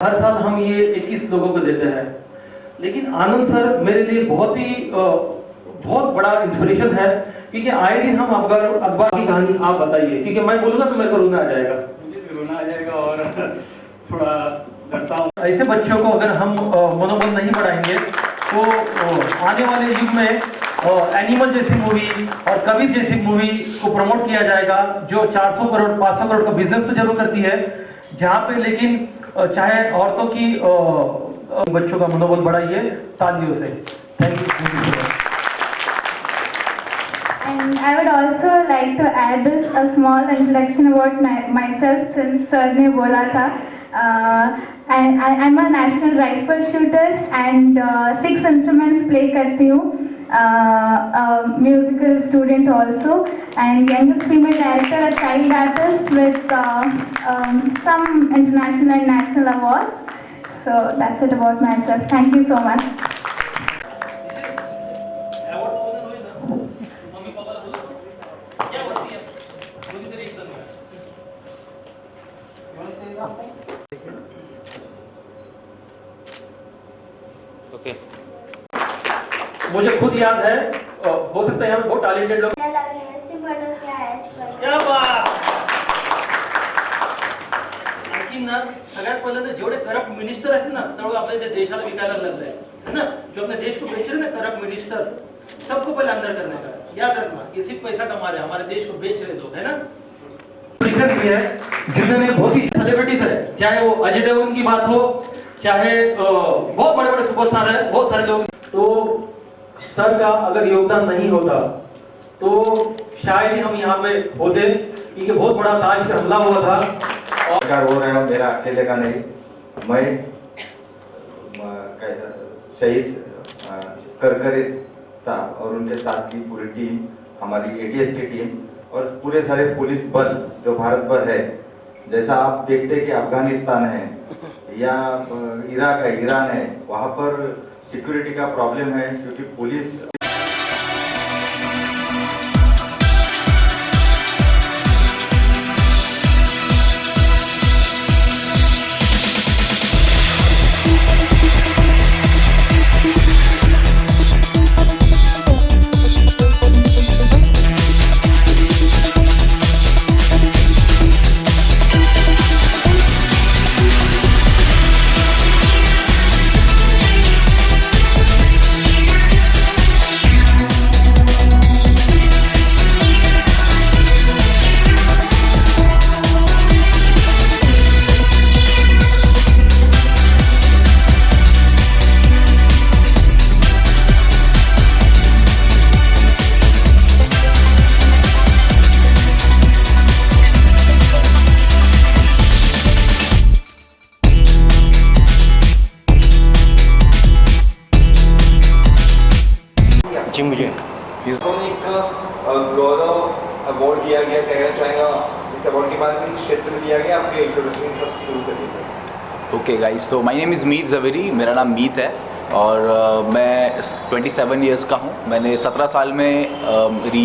हर साल हम ये 21 लोगों को देते हैं, लेकिन आनंद सर मेरे लिए बहुत बड़ा इंस्पिरेशन है, क्योंकि आए दिन हम अखबार की कहानी आप बताइए, क्योंकि मैं बोलूँगा तो मेरे को रोना आ जाएगा, मुझे भी रोना आ जाएगा और थोड़ा डरता हूँ। ऐसे बच्चों को अगर हम मनोबल नहीं बढ़ाएंगे तो आने वाले युग में एनिमल जैसी मूवी और कबीर जैसी मूवी को प्रमोट किया जाएगा, जो 400 करोड़ 500 करोड़ का बिजनेस तो जरूर करती है, जहाँ पे लेकिन चाहे औरतों की बच्चों का मनोबल बढ़ाइए तालियों से। Thank you. And I would also like to add a small introduction about myself, since sir ने बोला था. I'm a national rifle shooter and 6 instruments play करती हूँ. Musical student also, and youngest female director, a child artist with some international and national awards. So that's it about myself. Thank you so much. Okay, मुझे खुद याद है, हो सकता है यहाँ पे बहुत टैलेंटेड लोग। क्या बात! आणखी ना सगळ्यात पहिल्यांदा जेवढे करप्ट मिनिस्टर असतील ना, सर्व आपल्या इथे देशाला विकायला लागले है ना, जो अपने देश को बेच रहे हैं ना करप्ट मिनिस्टर, सबको पहले अंदर करने का, याद रखना, ये सिर्फ पैसा कमा रहे हैं, हमारे देश को बेच रहे लोग, है ना। जिन्होंने बहुत ही सेलिब्रिटीज है, चाहे वो अजय देवगन की बात हो, चाहे बहुत बड़े बड़े सुपरस्टार है, बहुत सारे लोग, तो सर का अगर योगदान नहीं होता तो शायद ही हम यहाँ पे होते, क्योंकि बहुत बड़ा ताज पे हमला हुआ था। और हो रहे हो, मेरा अकेले का नहीं, मैं शहीद करकरे साहब और उनके साथ की पूरी टीम, हमारी एटीएस की टीम और पूरे सारे पुलिस बल जो भारत भर है, जैसा आप देखते हैं कि अफगानिस्तान है या इराक है, ईरान है, वहाँ पर सिक्योरिटी का प्रॉब्लम है, क्योंकि पुलिस जी मुझे एक गौरव अवार्ड दिया गया, कहना चाहेंगे इस अवार्ड के बाद किस क्षेत्र में दिया गया, आपके इंट्रोडक्शन सब शुरू करिए सर। ओके गाइस, तो माय नेम इज़ मीत ज़वेरी, मेरा नाम मीत है और मैं 27 इयर्स का हूँ। मैंने 17 साल में मेरी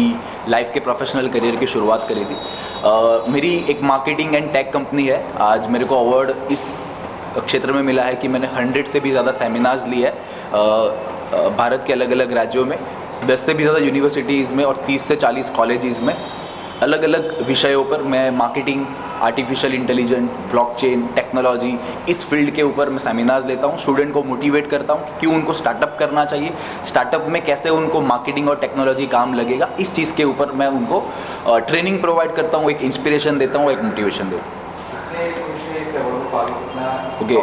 लाइफ के प्रोफेशनल करियर की शुरुआत करी थी। मेरी एक मार्केटिंग एंड टेक कंपनी है। आज मेरे को अवार्ड इस क्षेत्र में मिला है कि मैंने 100 से भी ज़्यादा सेमिनार्स लिए हैं भारत के अलग अलग राज्यों में, 10 से भी ज़्यादा यूनिवर्सिटीज़ में और 30 से 40 कॉलेजेस में अलग अलग विषयों पर मैं marketing, artificial intelligence, blockchain, technology, इस फील्ड के ऊपर मैं सेमिनार्स लेता हूँ। स्टूडेंट को मोटिवेट करता हूँ कि क्यों उनको स्टार्टअप करना चाहिए, स्टार्टअप में कैसे उनको मार्केटिंग और टेक्नोलॉजी काम लगेगा, इस चीज़ के ऊपर मैं उनको ट्रेनिंग प्रोवाइड करता हूँ, एक इंस्पिरेशन देता हूँ, एक मोटिवेशन देता हूँ। ओके,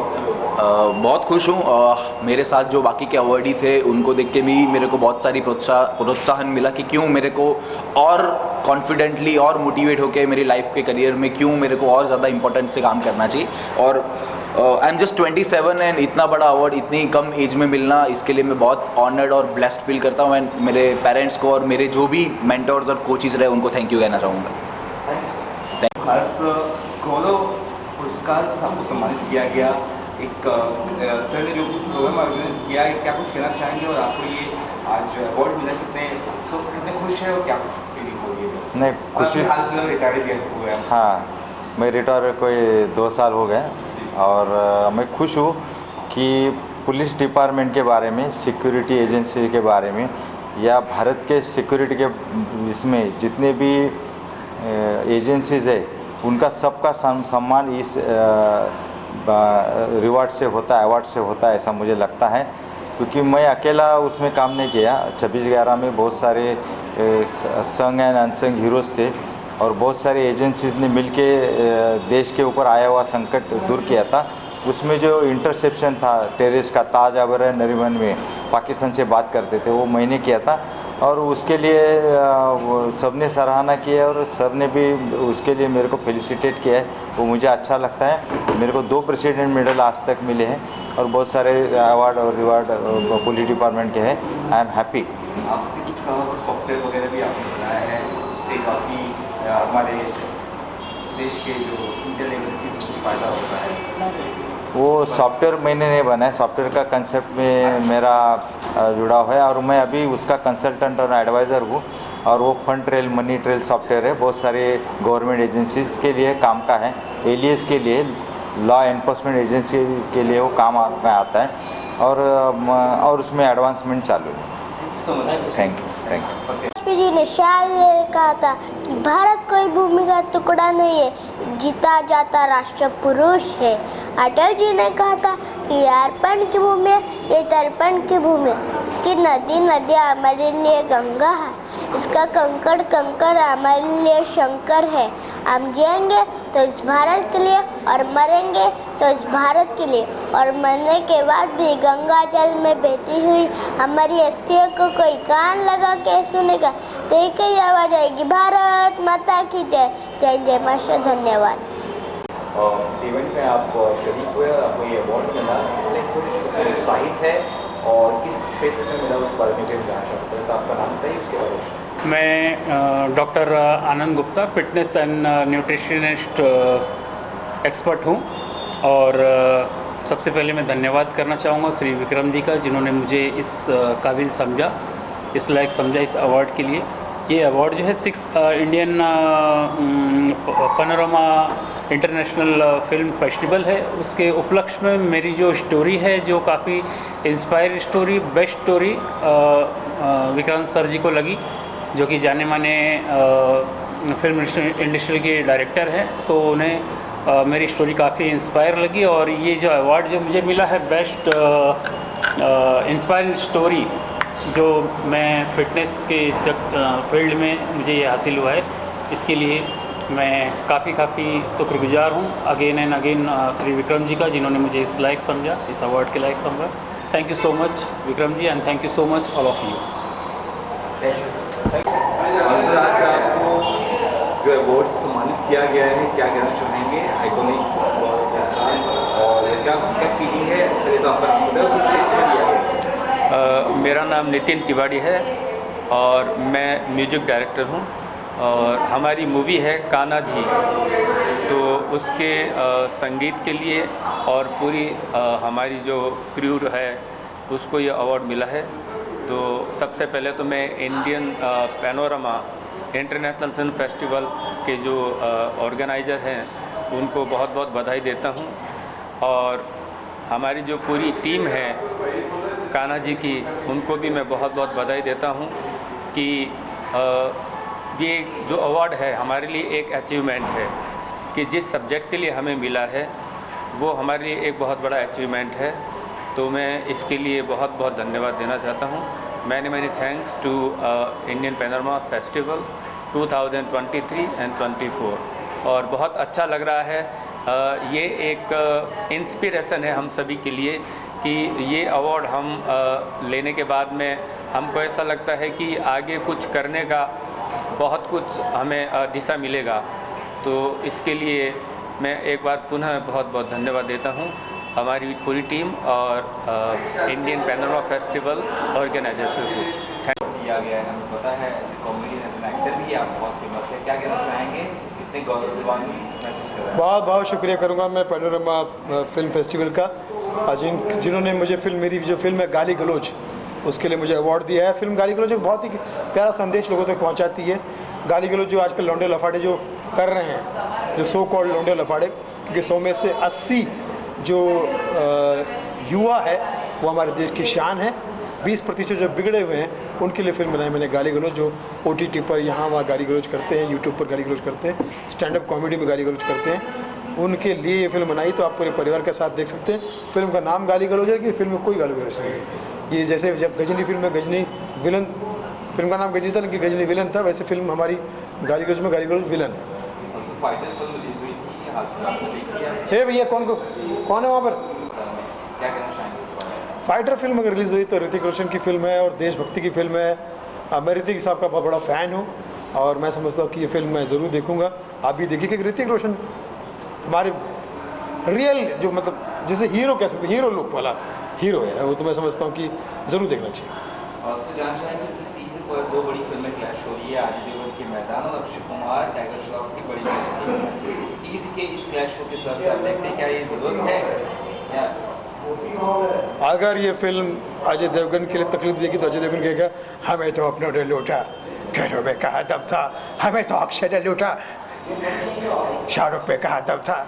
बहुत खुश हूँ। मेरे साथ जो बाकी के अवार्डी थे उनको देख के भी मेरे को बहुत सारी प्रोत्साहन मिला कि क्यों मेरे को और कॉन्फिडेंटली और मोटिवेट होकर मेरी लाइफ के करियर में क्यों मेरे को और ज़्यादा इंपॉर्टेंट से काम करना चाहिए। और आई एम जस्ट 27 एंड इतना बड़ा अवार्ड इतनी कम एज में मिलना, इसके लिए मैं बहुत ऑनर्ड और ब्लेस्ड फील करता हूँ। एंड मेरे पेरेंट्स को और मेरे जो भी मेंटर्स और कोचेस रहे उनको थैंक यू कहना चाहूँगा। भारत गौरव पुरस्कार से आपको सम्मानित किया गया, एक सर ने जो प्रोग्राम ऑर्गेनाइज किया है, क्या कुछ कहना चाहेंगे और आपको ये आज अवार्ड मिला, कितने खुश है और क्या कुछ फीलिंग हो रही है? नहीं खुशी, हाल फिलहाल रिटायर हुए हैं। हाँ मैं रिटायर कोई 2 साल हो गए और मैं खुश हूँ कि पुलिस डिपार्टमेंट के बारे में, सिक्योरिटी एजेंसी के बारे में या भारत के सिक्योरिटी के इसमें जितने भी एजेंसीज़ है उनका सबका सम्मान इस रिवार्ड से होता है, अवार्ड से होता है, ऐसा मुझे लगता है। क्योंकि मैं अकेला उसमें काम नहीं किया। 26/11 में बहुत सारे संग एंड अनसंग हीरोज़ थे और बहुत सारे एजेंसीज़ ने मिलके देश के ऊपर आया हुआ संकट दूर किया था। उसमें जो इंटरसेप्शन था टेररिस्ट का, ताज अबर नरीमन में पाकिस्तान से बात करते थे, वो मैंने किया था और उसके लिए सबने सराहना की है और सर ने भी उसके लिए मेरे को फेलिसिटेट किया है। वो मुझे अच्छा लगता है। मेरे को 2 प्रेसिडेंट मेडल आज तक मिले हैं और बहुत सारे अवार्ड और रिवार्ड पुलिस डिपार्टमेंट के हैं। I am happy. आपने कुछ कहा तो सॉफ्टवेयर वगैरह भी आपने बनाया है, जिससे काफ़ी हमारे देश के जो इंटेल एजेंसीज को फ़ायदा होता है। वो सॉफ्टवेयर मैंने नहीं बनाया, सॉफ्टवेयर का कंसेप्ट में मेरा जुड़ाव है और मैं अभी उसका कंसल्टेंट और एडवाइज़र हूँ। और वो fund trail, money trail software है, बहुत सारे गवर्नमेंट एजेंसीज के लिए काम का है। एलियस के लिए, लॉ एनफोर्समेंट एजेंसी के लिए वो काम में आता है और उसमें एडवांसमेंट चालू है। Thank you. जी ने शायद ये कहा था कि भारत कोई भूमि का टुकड़ा नहीं है, जीता जाता राष्ट्र पुरुष है। अटल जी ने कहा था कि ये अर्पण की भूमि है, ये तर्पण की भूमि है। इसकी नदियाँ हमारे लिए गंगा है, इसका कंकड़ कंकड़ हमारे लिए शंकर है। हम जिएंगे तो इस भारत के लिए और मरेंगे तो इस भारत के लिए, और मरने के बाद भी गंगा जल में बहती हुई हमारी अस्थियों को कोई कान लगा के सुनेगा तो एक ही आवाज़ आएगी, भारत माता की जय। जय जय माता। धन्यवाद। इस इवेंट में आप शरीक हुए और आपको ये अवार्ड मिला, कितने खुश उत्साहित है और किस क्षेत्र में मिला उस बारे में भी जानना चाहते हैं, तो आपका नाम बताइए उसके बारे में। मैं doctor Anand Gupta, fitness and nutritionist expert हूँ और सबसे पहले मैं धन्यवाद करना चाहूँगा श्री विक्रम जी का, जिन्होंने मुझे इस काबिल समझा, इस लायक समझा इस अवार्ड के लिए। ये अवार्ड जो है 6th Indian panorama international film festival है, उसके उपलक्ष्य में मेरी जो स्टोरी है, जो काफ़ी inspire story, best story Vikrant sir ji को लगी, जो कि जाने माने फिल्म इंडस्ट्री के डायरेक्टर हैं। सो उन्हें मेरी स्टोरी काफ़ी इंस्पायर लगी और ये जो अवार्ड जो मुझे मिला है बेस्ट इंस्पायरिंग स्टोरी, जो मैं फिटनेस के फील्ड में मुझे ये हासिल हुआ है, इसके लिए मैं काफ़ी शुक्रगुजार हूँ again and again Shri Vikram ji का, जिन्होंने मुझे इस लायक समझा, इस अवार्ड के लायक समझा। Thank you so much Vikram ji and thank you so much all of you. Sir, आज आपको जो अवार्ड सम्मानित किया गया है, क्या कहना चाहेंगे? आइकॉनिक पुरस्कार और क्या फीलिंग है? पहले तो आपका नाम बताओ, किस क्षेत्र में दिया गया? मेरा नाम नितिन तिवारी है और मैं म्यूजिक डायरेक्टर हूँ और हमारी मूवी है कान्हा जी, तो उसके संगीत के लिए और पूरी हमारी जो क्रू है उसको ये अवार्ड मिला है। तो सबसे पहले तो मैं Indian panorama international film festival के जो ऑर्गेनाइज़र हैं उनको बहुत बहुत बधाई देता हूँ और हमारी जो पूरी टीम है कान्हा जी की, उनको भी मैं बहुत बहुत बधाई देता हूँ कि ये जो अवार्ड है हमारे लिए एक अचीवमेंट है कि जिस सब्जेक्ट के लिए हमें मिला है वो हमारे लिए एक बहुत बड़ा अचीवमेंट है। तो मैं इसके लिए बहुत बहुत धन्यवाद देना चाहता हूँ। Many thanks to Indian Panorama festival 2023 and 24 और बहुत अच्छा लग रहा है। ये एक इंस्पिरेशन है हम सभी के लिए कि ये अवार्ड हम लेने के बाद में हमको ऐसा लगता है कि आगे कुछ करने का बहुत कुछ हमें दिशा मिलेगा। तो इसके लिए मैं एक बार पुनः बहुत बहुत धन्यवाद देता हूँ हमारी पूरी टीम और इंडियन पैनोरामा फेस्टिवल ऑर्गेनाइजेशन को। किया गया है, हमें पता है as a comedian, as an actor भी आप बहुत फेमस है, क्या कहना चाहेंगे? कितने गौरवान्वित महसूस कर रहे हैं? बहुत बहुत शुक्रिया करूँगा मैं पैनोरामा फिल्म फेस्टिवल का, जिन्होंने मुझे मेरी जो फिल्म है गाली गलोच, उसके लिए मुझे अवार्ड दिया है। फिल्म गाली गलोच बहुत ही प्यारा संदेश लोगों तक पहुंचाती है। गाली गलोच जो आजकल लौंडे लफाड़े जो कर रहे हैं, जो सो कॉल्ड लौंडे लफाड़े, क्योंकि 100 में से 80 जो युवा है वो हमारे देश की शान है। 20% जो बिगड़े हुए हैं उनके लिए फिल्म बनाई मैंने गाली गलौज, जो OTT पर यहाँ वहाँ गाली गलौज करते हैं, यूट्यूब पर गाली गलौज करते हैं, स्टैंड अप कॉमेडी में गाली गलौज करते हैं, उनके लिए ये फिल्म बनाई। तो आप पूरे परिवार के साथ देख सकते हैं। फिल्म का नाम गाली गलौज है कि फिल्म में कोई गाली गलौज नहीं है। ये जैसे जब गजनी फिल्म में गजनी विलन, फिल्म का नाम गजनी था लेकिन गजनी विलन था, वैसे फिल्म हमारी गाली गलौज में गाली गलौज विलन है। फाइटर फिल्म रिलीज हुई थी, हाल फिलहाल आपने देखी है? हे भैया कौन है वहाँ पर? क्या कहना चाहेंगे उस बारे में? फाइटर फिल्म अगर रिलीज़ हुई तो ऋतिक रोशन की फिल्म है और देशभक्ति की फिल्म है। मैं ऋतिक साहब का बहुत बड़ा फ़ैन हूँ और मैं समझता हूँ कि ये फिल्म मैं ज़रूर देखूँगा। आप भी देखिए, क्योंकि ऋतिक रोशन हमारे रियल जो मतलब जैसे हीरो कह सकते हैं, हीरो लुक वाला हीरो है वो, तो मैं समझता हूँ कि ज़रूर देखना चाहिए। और उससे जानना चाहेंगे कि इस ईद पर 2 बड़ी फिल्में क्लैश हो रही है, अजय देवगन के मैदान और अक्षय कुमार टाइगर श्रॉफ की बड़ी मैच। ईद के इस क्लैश को किस तरह से आप देखते हैं? क्या ये ज़रूरत है या अगर ये फिल्म अजय देवगन के लिए तकलीफ देगी तो अजय देवगन कहेगा हमें तो अपनों ने लूटा, घरों में कहा दम था, हमें तो अक्षय ने लूटा, शाहरुख में कहा दम था,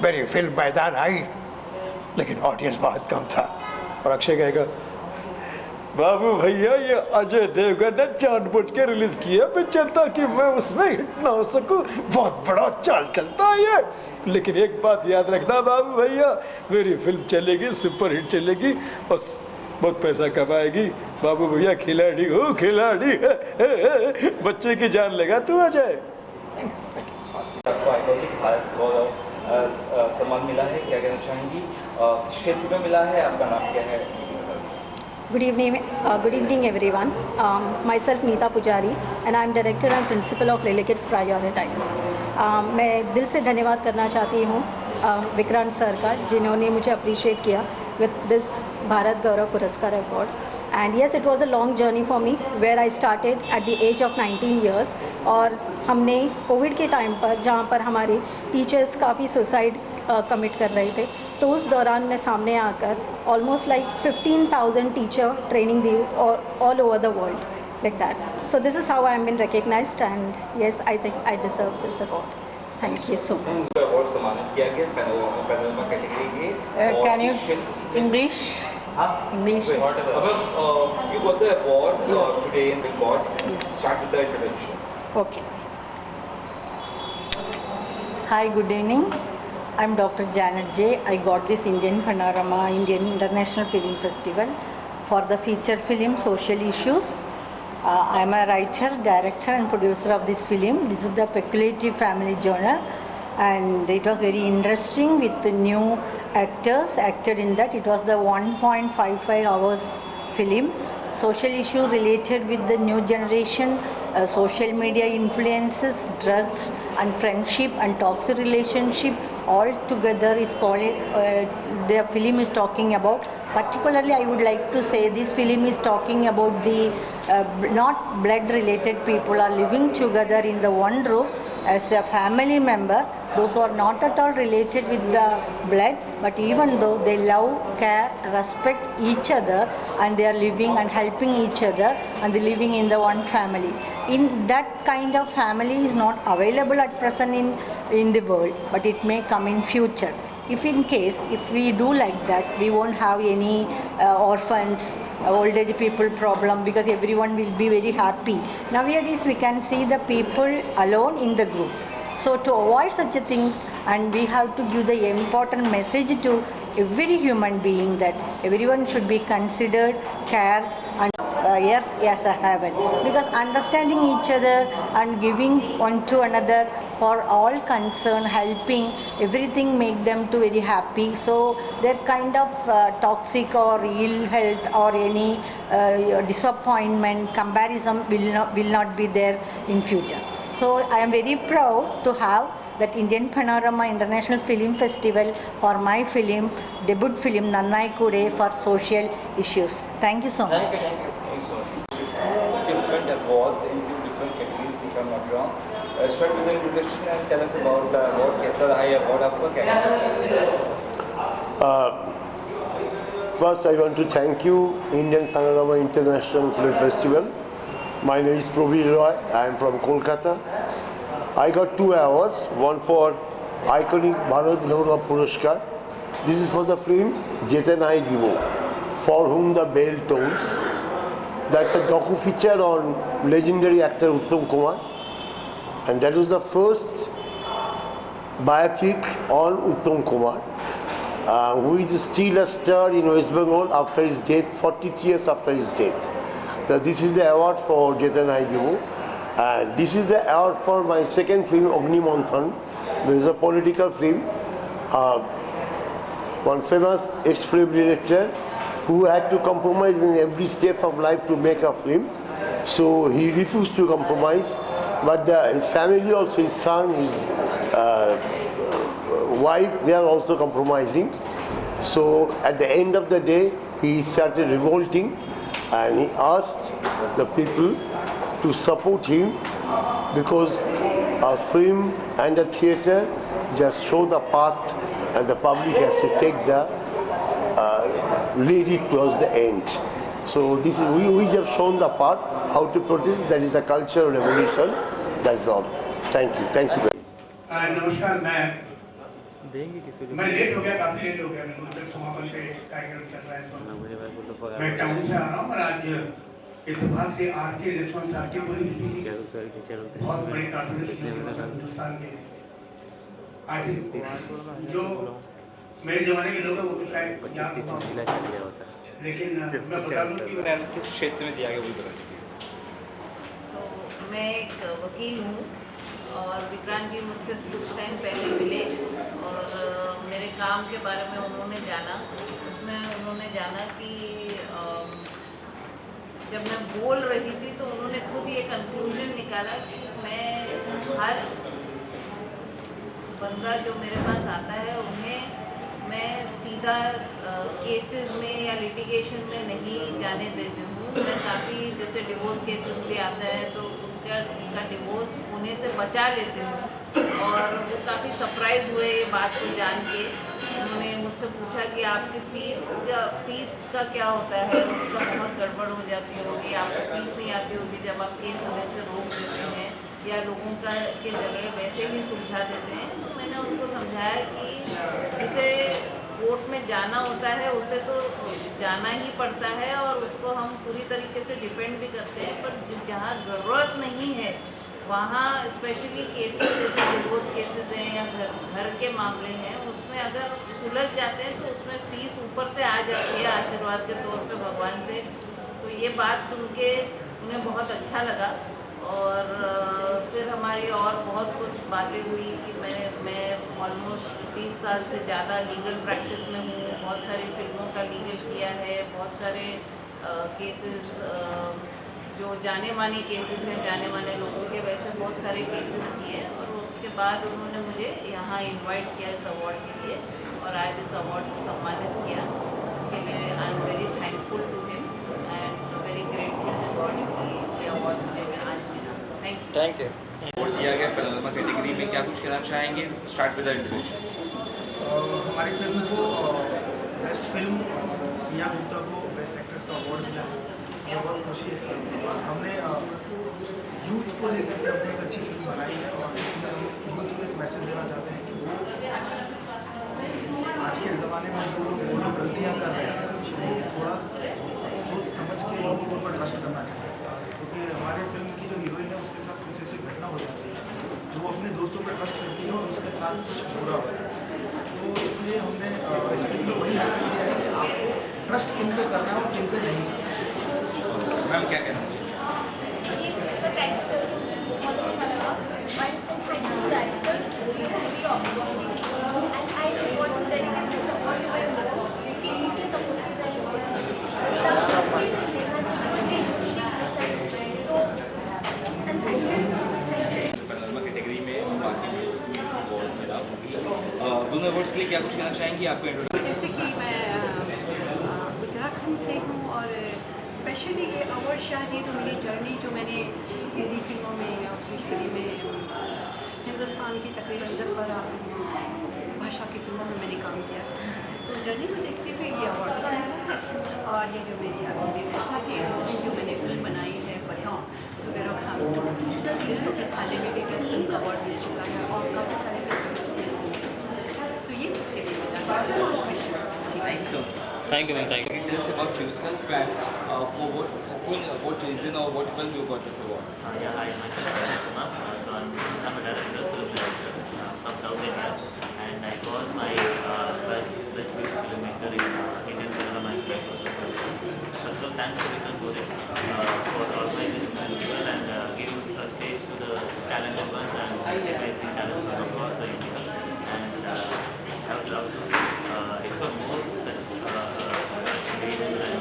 मेरी फिल्म मैदान आई लेकिन ऑडियंस बहुत कम था। और अक्षय कहेगा बाबू भैया ये अजय देवगन ने जानबूझ के रिलीज किया पिक्चर ताकि मैं उसमें हिट ना हो सकूं, बहुत बड़ा चाल चलता है ये। लेकिन एक बात याद रखना बाबू भैया, मेरी फिल्म चलेगी, सुपर हिट चलेगी और बहुत पैसा कमाएगी। बाबू भैया खिलाड़ी हो, खिलाड़ी बच्चे की जान लगा तू अजय। आपको आइकॉनिक भारत गौरव सम्मान मिला है, क्या कहना चाहेंगी? किस क्षेत्र में मिला है, आपका नाम क्या है? Good evening everyone. Myself Neeta Pujari and I am director and principal of Lily Kids Prioritize. मैं दिल से धन्यवाद करना चाहती हूँ विक्रांत सर का, जिन्होंने मुझे अप्रिशिएट किया with this भारत गौरव पुरस्कार award. And yes, it was a long journey for me where I started at the age of 19 years. और हमने कोविड के टाइम पर, जहाँ पर हमारे टीचर्स काफ़ी सुसाइड कमिट कर रहे थे, तो उस दौरान मैं सामने आकर ऑलमोस्ट लाइक 15,000 टीचर ट्रेनिंग दी all over the world like that. So this is how I am been recognised and yes I think I deserve this award. Thank you so much. Award सम्मानित किया गया panorama category के. Can you English? English. You got the award today in the board. Start with the introduction. Okay. Hi, good evening. I'm Dr. Janet J. I got this Indian Panorama Indian International Film Festival for the feature film Social Issues. I'm a writer, director and producer of this film. This is the Speculative Family Genre. And it was very interesting with the new actors acted in that. It was the 1.55 hours film. Social issue related with the new generation, social media influences, drugs and friendship and toxic relationship all together is called, the film is talking about. Particularly I would like to say this film is talking about the not blood related people are living together in the one roof as a family member. Those who are not at all related with the blood, but even though they love, care, respect each other and they are living and helping each other and they living in the one family. In that kind of family is not available at present in the world, but it may come in future. If in case, if we do like that, we won't have any orphans, old age people problem, because everyone will be very happy. Nowadays we can see the people alone in the group. So to avoid such a thing, and we have to give the important message to every human being that everyone should be considered, care and earth as a heaven. Because understanding each other and giving one to another for all concerned, helping, everything make them to very happy. So that kind of toxic or ill health or any disappointment, comparison will not be there in future. So I am very proud to have that Indian Panorama International Film Festival for my film, debut film Nannai Kude for social issues. Thank you so much. Thank you so much. Different awards in 2 different categories, if I'm not wrong. Start with the introduction and tell us about the award. कैसा रहा ये award आपका, क्या? First, I want to thank you, Indian Panorama International Film Festival. My name is Prabir Roy. I am from Kolkata. I got 2 awards, one for Iconic Bharat Gaurav Puraskar This is for the film Jetanai Divo, For Whom the Bell Tolls. That's a docu-feature on legendary actor Uttam Kumar. And that was the first biopic on Uttam Kumar, who is still a star in West Bengal after his death, 43 years after his death. So this is the award for Jetanai Divo. And this is the award for my second film, Agni Manthan. This is a political film. One famous ex-film director who had to compromise in every step of life to make a film. So he refused to compromise. But his family also, his son, his wife, they are also compromising. So at the end of the day, he started revolting and he asked the people to support him because a film and a theatre just show the path and the public has to take the lead it towards the end. So this is we have shown the path how to protest. That is the cultural revolution. That's all. Thank you. Thank you. नमस्कार, मैं late हो गया, काफी late हो गया। मैं उधर समापन पे कार्यक्रम चल रहा है इस वक्त। मैं टाउन से आ रहा हूँ और आज इत्तेफाक से आरके लक्ष्मण साहब की पूरी बहुत बड़े कार्टूनिस्ट हिंदुस्तान के आज जो मेरे जमाने के लोग हैं वो तो शायद जानते हों, लेकिन मैं बता दूं कि किस क्षेत्र में दिया गया वही बता दीजिए। तो मैं एक वकील हूँ और विक्रांत जी मुझसे कुछ टाइम पहले मिले और मेरे काम के बारे में उन्होंने जाना। उसमें उन्होंने जाना कि जब मैं बोल रही थी तो उन्होंने खुद ये कंक्लूजन निकाला कि मैं हर बंदा जो मेरे पास आता है उन्हें मैं सीधा केसेस में या लिटिगेशन में नहीं जाने देती हूँ। मैं काफ़ी जैसे डिवोर्स केसेस भी आता है तो उनका डिवोर्स होने से बचा लेती हूँ और वो काफ़ी सरप्राइज़ हुए ये बात को जान के। उन्होंने मुझसे पूछा कि आपकी फ़ीस का क्या होता है, उसका बहुत गड़बड़ हो जाती होगी, आपको फ़ीस नहीं आती होगी जब आप केस होने से रोक देते हैं या लोगों के झगड़े वैसे ही सुलझा देते हैं। तो मैंने उनको समझाया कि जिसे कोर्ट में जाना होता है उसे तो जाना ही पड़ता है और उसको हम पूरी तरीके से डिफेंड भी करते हैं, पर जहाँ ज़रूरत नहीं है वहाँ स्पेशली केसेस जैसे डिवोर्स केसेस हैं या घर के मामले हैं उसमें अगर सुलझ जाते हैं तो उसमें फ़ीस ऊपर से आ जाती है आशीर्वाद के तौर पे भगवान से। तो ये बात सुन के उन्हें बहुत अच्छा लगा और फिर हमारी और बहुत कुछ बातें हुई कि मैं ऑलमोस्ट 20 साल से ज़्यादा लीगल प्रैक्टिस में हूँ, बहुत सारी फिल्मों का लीगल किया है, बहुत सारे केसेस जो जाने माने केसेस हैं, जाने माने लोगों के वैसे बहुत सारे केसेस किए और उसके बाद उन्होंने मुझे यहाँ इनवाइट किया इस अवार्ड के लिए और आज इस अवार्ड से सम्मानित किया, जिसके लिए I am very thankful to him and very grateful to God कि ये अवार्ड मुझे आज मिला। Thank you. अवार्ड दिया गया पैनोरमा कैटेगरी में, क्या कुछ कहना चाहेंगे? Start with the introduction. हमारी फिल्म को बेस्ट फिल्म सिया गुप्ता को बेस्ट एक्ट्रेस का अवार्ड मिला, बहुत खुशी है। और हमने यूथ को लेकर के अपनी एक अच्छी फिल्म बनाई है और इसमें हम यूथ को एक मैसेज देना चाहते हैं कि वो आज के ज़माने में जो लोग गलतियाँ कर रहे हैं उसको थोड़ा सोच समझ के लोगों के ऊपर ट्रस्ट करना चाहिए, क्योंकि हमारे फिल्म की जो हीरोइन है उसके साथ कुछ ऐसी घटना हो जाती है जो वो अपने दोस्तों पर ट्रस्ट करती है और उसके साथ कुछ बुरा होता है। तो इसलिए हमने इस फिल्म में वही मैसेज दिया है कि आपको ट्रस्ट किन पे करना है और किन पे नहीं। मैम क्या कहना चाहिए? बहुत अच्छा लगा but thank you director ji मुझे opportunity and I want to dedicate this award to my mother कि उनके सपोर्ट की वजह से सब कोई देखना चाहिए तो and thank you. Panorama category में बाकी जो अवार्ड मिला दोनों अवार्ड्स के लिए क्या कुछ कहना चाहेंगी? आपको इंट्रोडक्शन। जैसे कि मैं उत्तराखंड से हूँ और स्पेशली ये अवार्ड शायद ये तो मेरी जर्नी जो मैंने हिंदी फिल्मों में या भोजपुरी में हिंदुस्तान की तकरीबन 10-12 भाषा की फिल्मों में मैंने काम किया, तो जर्नी को देखते हुए ये अवार्ड मिला है। और ये जो मेरी अभी फैसला थी उसमें जो मैंने फिल्म बनाई है बताऊँ सुबेरा खान जिसको कि खाने में भी बेस्ट फिल्म का अवार्ड मिल चुका है और काफ़ी सारे फेस्टिवल्स में तो ये इसके लिए मिला। Thank you, man. Thank you. Tell us about yourself and for what reason or what film you got this award. Yeah, hi, myself is Kumar. So I'm a director, film director from South India, and I got my first Best Filmmaker in Indian Panorama International Festival. First of all, thanks to Vikram Gore for organizing this festival and giving a stage to the talented ones and recognizing talents from across the India. And I would love to explore more such occasions and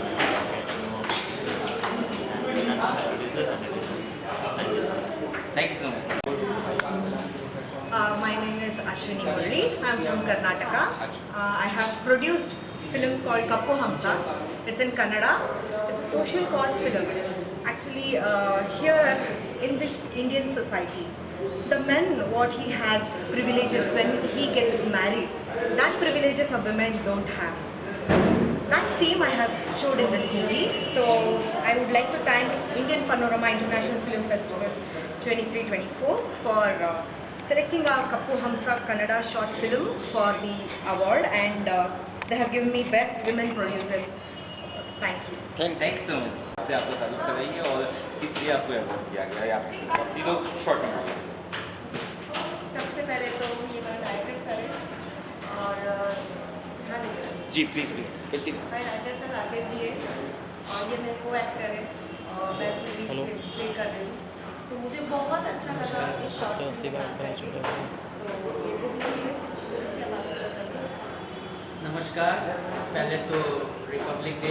get to know Thank you so much. My name is Ashwini Murli. I'm from Karnataka. I have produced a film called Kappu Hamsa. It's in Kannada. It's a social cause film. Actually, here in this Indian society, the man, what he has privileges when he gets married, that privileges of women don't have. That theme I have showed in this movie. So I would like to thank Indian Panorama International Film Festival 23-24 for selecting our Kappu Hamsa Kannada short film for the award, and they have given me Best Women Producer. Thank you. Thank you so much. आपसे आपका तारीफ कराइए और इसलिए आपको award दिया गया है आपकी फिल्म आप तीनों शॉर्ट में बोलिए। सबसे पहले तो ये मेरा डायरेक्टर सर है और जी प्लीज कंटिन्यू। मेरा डायरेक्टर सर राकेश जी है और ये मेरे को एक्टर है और मैं इसमें प्ले कर रही हूँ, तो मुझे बहुत अच्छा लगा इस शॉर्ट फिल्म में। नमस्कार, पहले तो Republic day,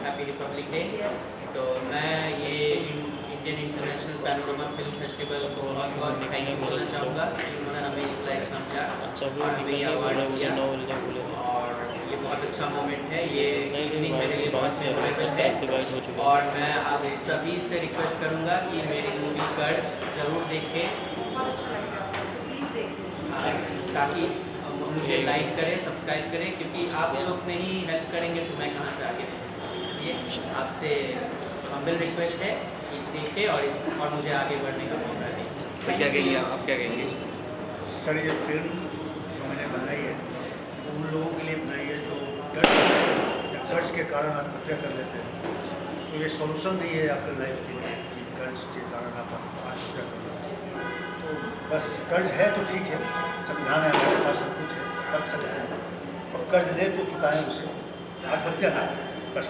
happy Republic day. तो मैं ये Indian international panorama film festival को बहुत थैंक यू बोलना चाहूँगा, जिन्होंने हमें इस लायक समझा और हमें ये अवार्ड दिया और ये बहुत अच्छा मोमेंट है। ये इवनिंग मेरे लिए बहुत मेमोरेबल है और मैं आप सभी से रिक्वेस्ट करूँगा कि मेरी मूवी कर्ज ज़रूर देखें, प्लीज़ देखें, ताकि मुझे लाइक करें, सब्सक्राइब करें, क्योंकि आप लोग नहीं हेल्प करेंगे तो मैं कहाँ से आगे बढ़ूँ। इसलिए आपसे हम्बल रिक्वेस्ट है कि देखें और मुझे आगे बढ़ने का मौका दें। सर क्या कहेंगे आप क्या कहेंगे? सर ये फिल्म जो मैंने बनाई है उन लोगों के लिए बनाई है जो कर्ज के कारण आत्महत्या कर लेते हैं, तो ये सॉल्यूशन नहीं है आपके लाइफ के लिए कि कर्ज के कारण आप आत्महत्या कर लेते हैं। तो बस कर्ज है तो ठीक है, संविधान है हमारे पास, सब कुछ है, कर सकते हैं, और कर्ज ले तो चुकाएं उसे, आत्महत्या ना बस।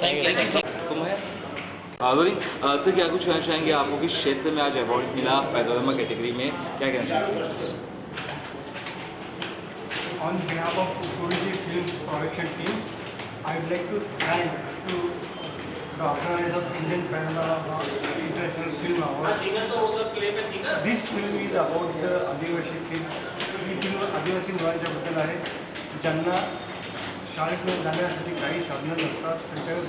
Thank you. तुम है सर क्या कुछ कहना चाहेंगे? आपको किस क्षेत्र में आज अवार्ड मिला पैनोरमा कैटेगरी में, क्या कहना चाहेंगे? On behalf of Kuriji Films production team, I would like to thank to the organizer of Indian Panorama International Film Award. This film is about the adivasi kids. ही फिल्म आदिवासी मुलांच्याबद्दल आहे, ज्यांना शाळेत जाण्यासाठी काही साधनं नसतात, त्यांच्यावर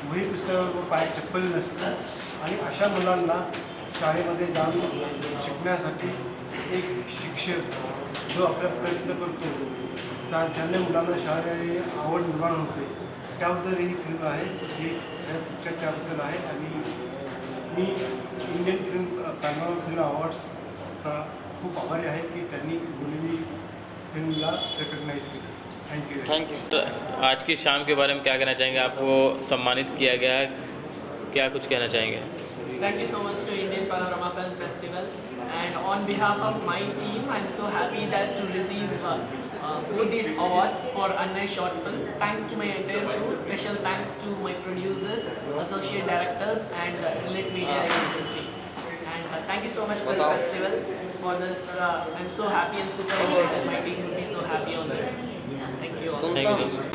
वही पुस्तकावर पाय चप्पल नसतात आणि अशा मुलांना शाळेमध्ये जाऊन शिकण्यासाठी एक शिक्षक जो आपला प्रयत्न करतो, ज्याने मुलांना शाळेत आवड निर्माण होते, त्याबद्दल ही फिल्म आहे। ही पिक्चर त्याबद्दल आहे आणि मी इंडियन पैनोरमा फिल्म अवॉर्ड्सचा खूप आभारी आहे की त्यांनी बोललेली फिल्मला रिकग्नाइज केलं। Thank you. तो आज की शाम के बारे में क्या कहना चाहेंगे? आपको सम्मानित किया गया है, क्या कुछ कहना चाहेंगे? Thank you so much to Indian Panorama Film Festival, and on behalf of my team, I'm so happy that to receive both these awards for Annai short film. Thanks to my entire crew, special thanks to my producers, associate directors, and Relate Media Agency. And thank you so much for the festival. For this, I'm so happy and super excited. My team will be so happy on this. Thank you all.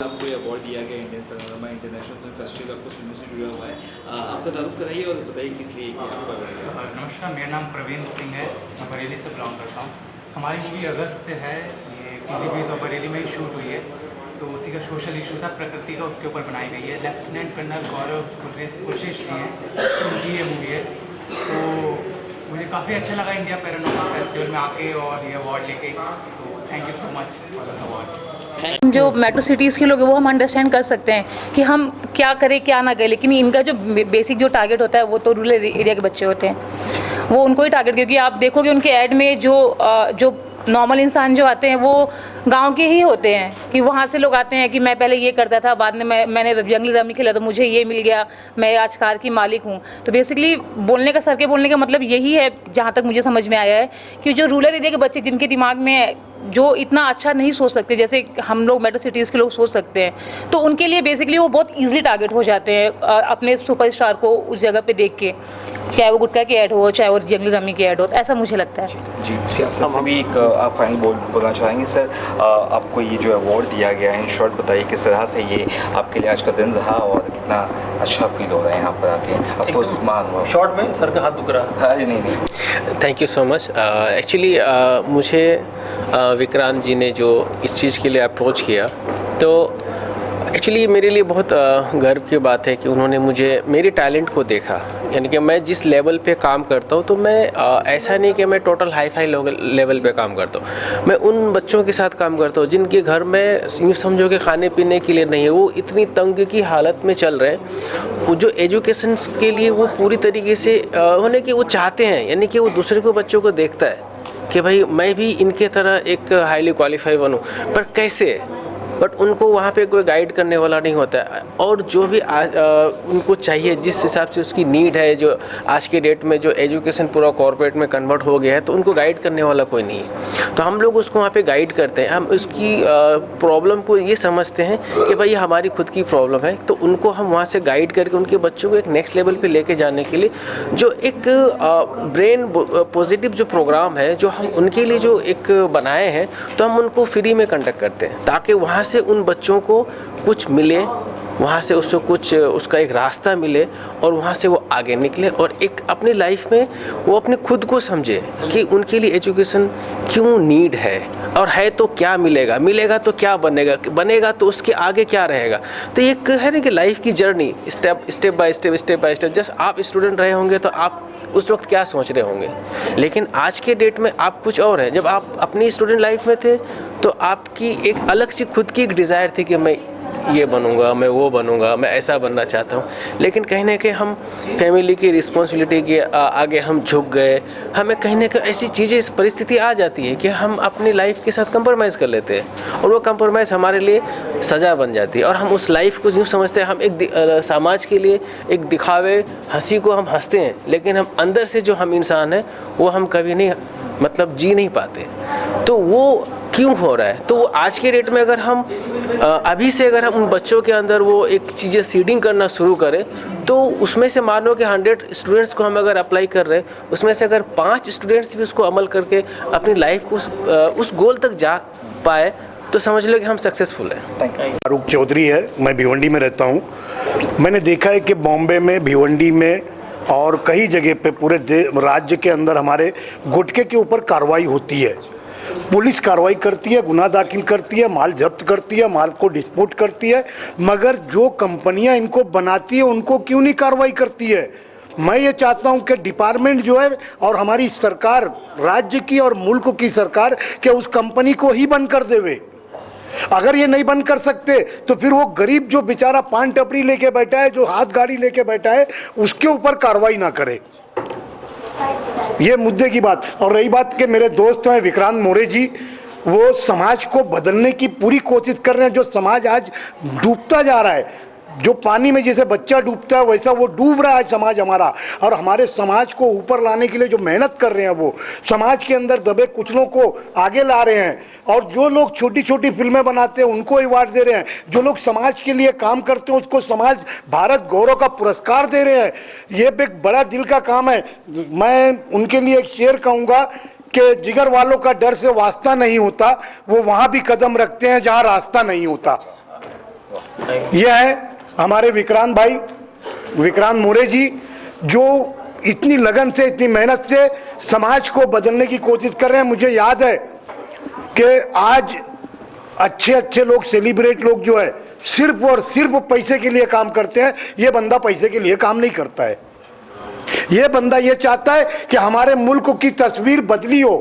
आपको ये award दिया गया Indian panorama international film festival, आपको फिल्मों से जुड़ा हुआ है, आपका तारुफ कराइए और बताइए किस लिए आपका। नमस्कार, मेरा नाम प्रवीण सिंह है, मैं बरेली से बिलोंग करता हूँ। हमारी मूवी अगस्त है, ये पीलीभीत और बरेली में ही शूट हुई है, तो उसी का सोशल इशू था प्रकृति का, उसके ऊपर बनाई गई है। लेफ्टिनेंट कर्नल गौरव कुरशेष जी हैं, उनकी ये मूवी है। तो मुझे काफ़ी अच्छा लगा इंडिया पैनोरमा फेस्टिवल में आके और ये अवार्ड लेके, तो thank you so much for this award. जो मेट्रो सिटीज़ के लोग हैं वो हम अंडरस्टैंड कर सकते हैं कि हम क्या करें क्या ना करें, लेकिन इनका जो बेसिक जो टारगेट होता है वो तो रूरल एरिया के बच्चे होते हैं, वो उनको ही टारगेट, क्योंकि आप देखोगे उनके ऐड में जो नॉर्मल इंसान जो आते हैं वो गांव के ही होते हैं, कि वहाँ से लोग आते हैं कि मैं पहले ये करता था, बाद में मैंने जंगली रमी खेला तो मुझे ये मिल गया, मैं आज कार की मालिक हूँ। तो बेसिकली बोलने का, सर के बोलने का मतलब यही है, जहाँ तक मुझे समझ में आया है, कि जो रूरल एरिया के बच्चे जिनके दिमाग में जो इतना अच्छा नहीं सोच सकते जैसे हम लोग मेट्रो सिटीज़ के लोग सोच सकते हैं, तो उनके लिए बेसिकली वो बहुत ईजिली टारगेट हो जाते हैं अपने सुपरस्टार को उस जगह पे देख के, चाहे वो गुटखा की ऐड हो, चाहे वो जंगली रमी की ऐड हो, तो ऐसा मुझे लगता है। जी, सियासत से भी एक आप फाइनल बोलना चाहेंगे सर? आपको ये जो अवार्ड दिया गया है, इन शॉर्ट बताइए किस तरह से ये आपके लिए आज का दिन रहा और कितना अच्छा फील हो रहा है यहाँ पर आके? ऑफकोर्स मान शॉर्ट में सर का हाथ दुख रहा है। नहीं। Thank you so much. Actually मुझे विक्रांत जी ने जो इस चीज़ के लिए अप्रोच किया, तो एक्चुअली मेरे लिए बहुत गर्व की बात है कि उन्होंने मुझे मेरे टैलेंट को देखा। यानी कि मैं जिस लेवल पे काम करता हूँ, तो मैं ऐसा नहीं कि मैं टोटल हाई फाई लेवल पे काम करता हूँ। मैं उन बच्चों के साथ काम करता हूँ जिनके घर में यूँ समझो कि खाने पीने के लिए नहीं है, वो इतनी तंग की हालत में चल रहे हैं। वो जो एजुकेशन के लिए वो पूरी तरीके से होने की वो चाहते हैं, यानी कि वो दूसरे को बच्चों को देखता है कि भाई मैं भी इनके तरह एक हाईली क्वालिफाई बनूं, पर कैसे? बट उनको वहाँ पे कोई गाइड करने वाला नहीं होता है, और जो भी उनको चाहिए जिस हिसाब से उसकी नीड है, जो आज के डेट में जो एजुकेशन पूरा कॉर्पोरेट में कन्वर्ट हो गया है, तो उनको गाइड करने वाला कोई नहीं है। तो हम लोग उसको वहाँ पे गाइड करते हैं, हम उसकी प्रॉब्लम को ये समझते हैं कि भाई हमारी खुद की प्रॉब्लम है, तो उनको हम वहाँ से गाइड करके उनके बच्चों को एक नेक्स्ट लेवल पे लेके जाने के लिए जो एक ब्रेन पॉजिटिव जो प्रोग्राम है जो हम उनके लिए जो एक बनाए हैं, तो हम उनको फ्री में कंडक्ट करते हैं, ताकि वहाँ से उन बच्चों को कुछ मिले, वहाँ से उसको कुछ उसका एक रास्ता मिले, और वहाँ से वो आगे निकले और एक अपनी लाइफ में वो अपने खुद को समझे कि उनके लिए एजुकेशन क्यों नीड है, और है तो क्या मिलेगा, मिलेगा तो क्या बनेगा, बनेगा तो उसके आगे क्या रहेगा। तो ये है ना कि लाइफ की journey step by step just आप स्टूडेंट रहे होंगे तो आप उस वक्त क्या सोच रहे होंगे, लेकिन आज के डेट में आप कुछ और हैं। जब आप अपनी स्टूडेंट लाइफ में थे तो आपकी एक अलग सी खुद की एक डिज़ायर थी कि मैं ये बनूंगा, मैं वो बनूंगा, मैं ऐसा बनना चाहता हूँ, लेकिन कहीं ना कहीं हम फैमिली की रिस्पॉन्सिबिलिटी के आगे हम झुक गए। हमें कहीं ना कहीं ऐसी चीज़ें, इस परिस्थिति आ जाती है कि हम अपनी लाइफ के साथ कंप्रोमाइज़ कर लेते हैं, और वो कंप्रोमाइज़ हमारे लिए सज़ा बन जाती है, और हम उस लाइफ को यूँ समझते हैं हम एक समाज के लिए एक दिखावे हंसी को हम हंसते हैं, लेकिन हम अंदर से जो हम इंसान हैं वो हम कभी नहीं मतलब जी नहीं पाते। तो वो क्यों हो रहा है? तो वो आज के डेट में अगर हम अभी से अगर हम उन बच्चों के अंदर वो एक चीज़ें सीडिंग करना शुरू करें, तो उसमें से मानो कि 100 स्टूडेंट्स को हम अगर अप्लाई कर रहे हैं, उसमें से अगर 5 स्टूडेंट्स भी उसको अमल करके अपनी लाइफ को उस गोल तक जा पाए, तो समझ लो कि हम सक्सेसफुल हैं। फारूक चौधरी है, मैं भिवंडी में रहता हूँ। मैंने देखा है कि बॉम्बे में, भिवंडी में और कई जगह पे पूरे राज्य के अंदर हमारे गुटखे के ऊपर कार्रवाई होती है। पुलिस कार्रवाई करती है, गुनाह दाखिल करती है, माल जब्त करती है, माल को डिस्पोज करती है, मगर जो कंपनियां इनको बनाती है उनको क्यों नहीं कार्रवाई करती है? मैं ये चाहता हूं कि डिपार्टमेंट जो है और हमारी सरकार, राज्य की और मुल्क की सरकार, कि उस कंपनी को ही बंद कर देवे। अगर ये नहीं बंद कर सकते तो फिर वो गरीब जो बेचारा पान टपरी लेके बैठा है, जो हाथ गाड़ी लेके बैठा है, उसके ऊपर कार्रवाई ना करे। ये मुद्दे की बात। और रही बात कि मेरे दोस्त हैं विक्रांत मोरे जी, वो समाज को बदलने की पूरी कोशिश कर रहे हैं। जो समाज आज डूबता जा रहा है, जो पानी में जैसे बच्चा डूबता है वैसा वो डूब रहा है समाज हमारा, और हमारे समाज को ऊपर लाने के लिए जो मेहनत कर रहे हैं, वो समाज के अंदर दबे कुचलों को आगे ला रहे हैं। और जो लोग छोटी छोटी फिल्में बनाते हैं उनको अवार्ड दे रहे हैं, जो लोग समाज के लिए काम करते हैं उसको समाज भारत गौरव का पुरस्कार दे रहे हैं। ये एक बड़ा दिल का काम है। मैं उनके लिए एक शेर कहूँगा कि जिगर वालों का डर से वास्ता नहीं होता, वो वहाँ भी कदम रखते हैं जहाँ रास्ता नहीं होता। यह है हमारे विक्रांत भाई, विक्रांत मोरे जी, जो इतनी लगन से, इतनी मेहनत से समाज को बदलने की कोशिश कर रहे हैं। मुझे याद है कि आज अच्छे अच्छे लोग, सेलिब्रेट लोग जो है, सिर्फ और सिर्फ पैसे के लिए काम करते हैं। ये बंदा पैसे के लिए काम नहीं करता है। ये बंदा ये चाहता है कि हमारे मुल्क की तस्वीर बदली हो।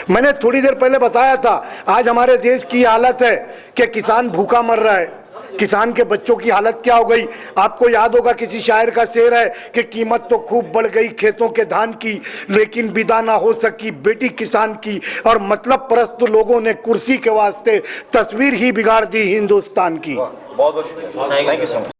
मैंने थोड़ी देर पहले बताया था, आज हमारे देश की हालत है कि किसान भूखा मर रहा है, किसान के बच्चों की हालत क्या हो गई। आपको याद होगा किसी शायर का शेर है कि कीमत तो खूब बढ़ गई खेतों के धान की, लेकिन विदा ना हो सकी बेटी किसान की। और मतलब परस्त लोगों ने कुर्सी के वास्ते तस्वीर ही बिगाड़ दी हिंदुस्तान की। बहुत बहुत शुक्रिया, थैंक यू सो मच।